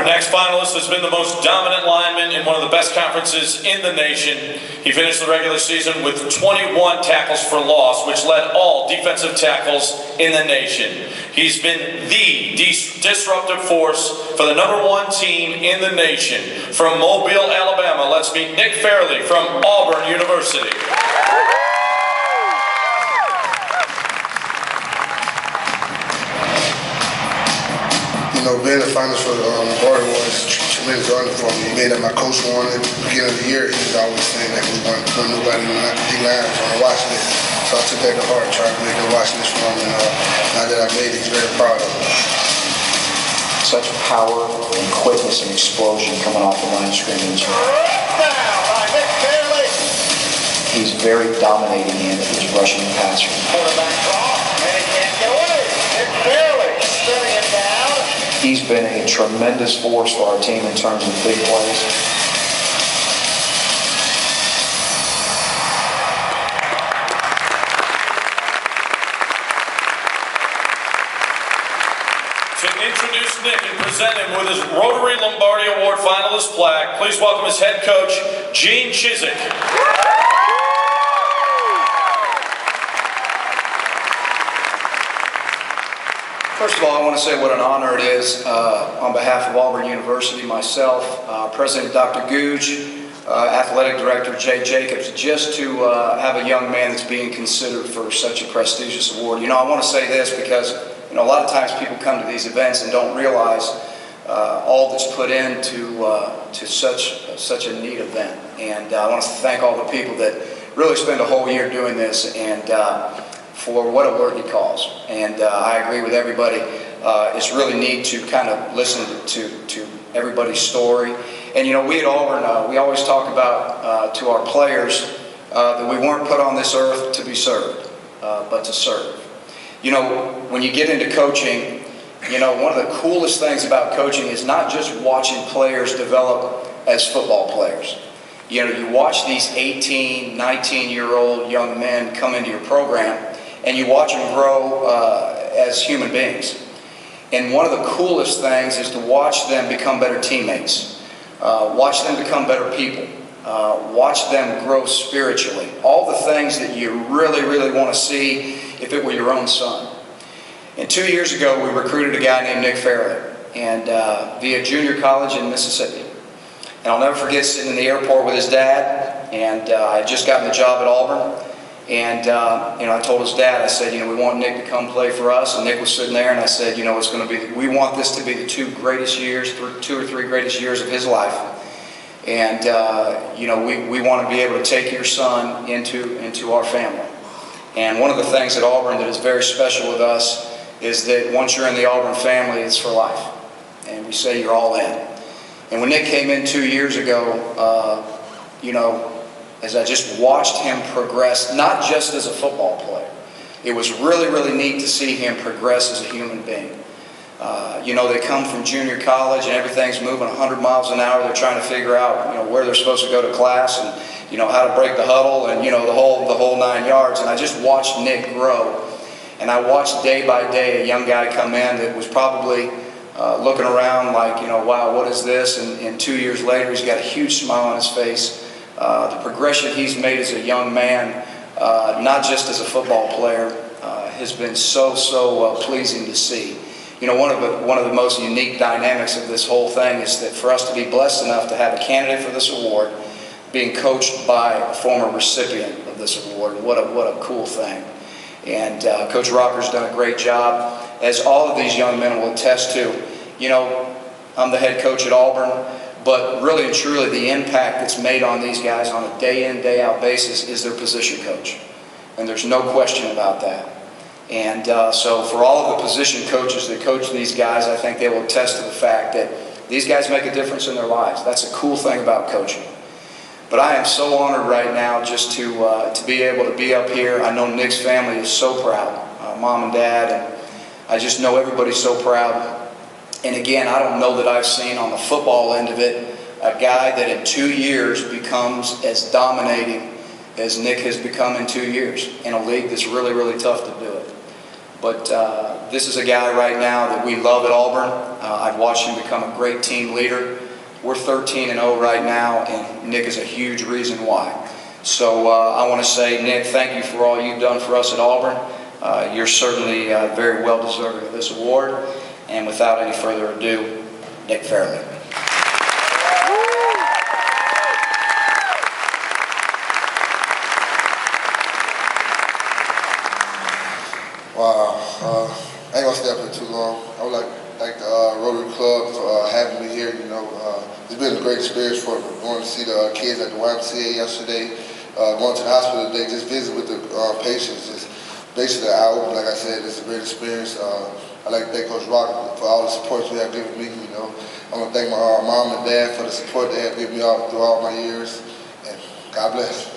next finalist has been the most dominant lineman in one of the best conferences in the nation. He finished the regular season with 21 tackles for loss, which led all defensive tackles in the nation. He's been the disruptive force for the #1 team in the nation. From Mobile, Alabama, let's meet Nick Fairley from Auburn University. You know, being a finalist for Auburn was tremendous honor for me. Being that my coach won at the beginning of the year, he was always saying that we want nobody in the D-line on the watch list. So I took that to heart, tried to make the watch list for him, and now that I made it, he's very proud of me. Such power and quickness and explosion coming off the line of scrimmage. He's very dominating in his rushing and passing. Quarterback draw, and he can't get away. Nick Fairley spinning it down. He's been a tremendous force for our team in terms of big plays. To introduce Nick and present him with his Rotary Lombardi Award finalist plaque, please welcome his head coach, Gene Chizik. First of all, I want to say what an honor it is on behalf of Auburn University, myself, President Dr. Googe, Athletic Director Jay Jacobs, just to have a young man that's being considered for such a prestigious award. You know, I want to say this because, you know, a lot of times people come to these events and don't realize all that's put into to such a neat event. And I want to thank all the people that really spend a whole year doing this, and for what a worthy cause. And I agree with everybody. It's really neat to kind of listen to everybody's story. And you know, we at Auburn, we always talk about to our players that we weren't put on this earth to be served, but to serve. You know, when you get into coaching, you know, one of the coolest things about coaching is not just watching players develop as football players. You know, you watch these 18, 19-year-old young men come into your program, and you watch them grow as human beings. And one of the coolest things is to watch them become better teammates, watch them become better people, watch them grow spiritually. All the things that you really, really want to see if it were your own son. And 2 years ago, we recruited a guy named Nick Fairley, and via junior college in Mississippi. And I'll never forget sitting in the airport with his dad, and I had just gotten the job at Auburn. And, you know, I told his dad, I said, you know, we want Nick to come play for us. And Nick was sitting there, and I said, you know, it's going to be, we want this to be the two or three greatest years of his life. And, you know, we want to be able to take your son into our family. And one of the things at Auburn that is very special with us is that once you're in the Auburn family, it's for life. And we say you're all in. And when Nick came in 2 years ago, you know, as I just watched him progress, not just as a football player, it was really, really neat to see him progress as a human being. You know, they come from junior college and everything's moving 100 miles an hour. They're trying to figure out, you know, where they're supposed to go to class and, you know, how to break the huddle and, you know, the whole 9 yards. And I just watched Nick grow. And I watched day by day a young guy come in that was probably looking around like, you know, wow, what is this? And 2 years later, he's got a huge smile on his face. The progression he's made as a young man, not just as a football player, has been so pleasing to see. You know, one of the most unique dynamics of this whole thing is that for us to be blessed enough to have a candidate for this award being coached by a former recipient of this award, what a cool thing. And Coach Rocker's done a great job, as all of these young men will attest to. You know, I'm the head coach at Auburn, but really and truly the impact that's made on these guys on a day-in, day-out basis is their position coach. And there's no question about that. And so for all of the position coaches that coach these guys, I think they will attest to the fact that these guys make a difference in their lives. That's a cool thing about coaching. But I am so honored right now just to be able to be up here. I know Nick's family is so proud, Mom and Dad, and I just know everybody's so proud. And again, I don't know that I've seen on the football end of it a guy that in 2 years becomes as dominating as Nick has become in 2 years in a league that's really, really tough to do it. But this is a guy right now that we love at Auburn. I've watched him become a great team leader. We're 13-0 right now, and Nick is a huge reason why. So I want to say, Nick, thank you for all you've done for us at Auburn. You're certainly very well deserving of this award. And without any further ado, Nick Fairley. Wow, I ain't gonna stay up here too long. I would like to thank the Rotary Club for having me here. It's been a great experience for me. Going to see the kids at the YMCA yesterday, going to the hospital today, just visit with the patients. Just basically an hour. Like I said, it's a great experience. I'd like to thank Coach Rock for all the support you have given me. I want to thank my mom and dad for the support they have given me all through all my years. And God bless.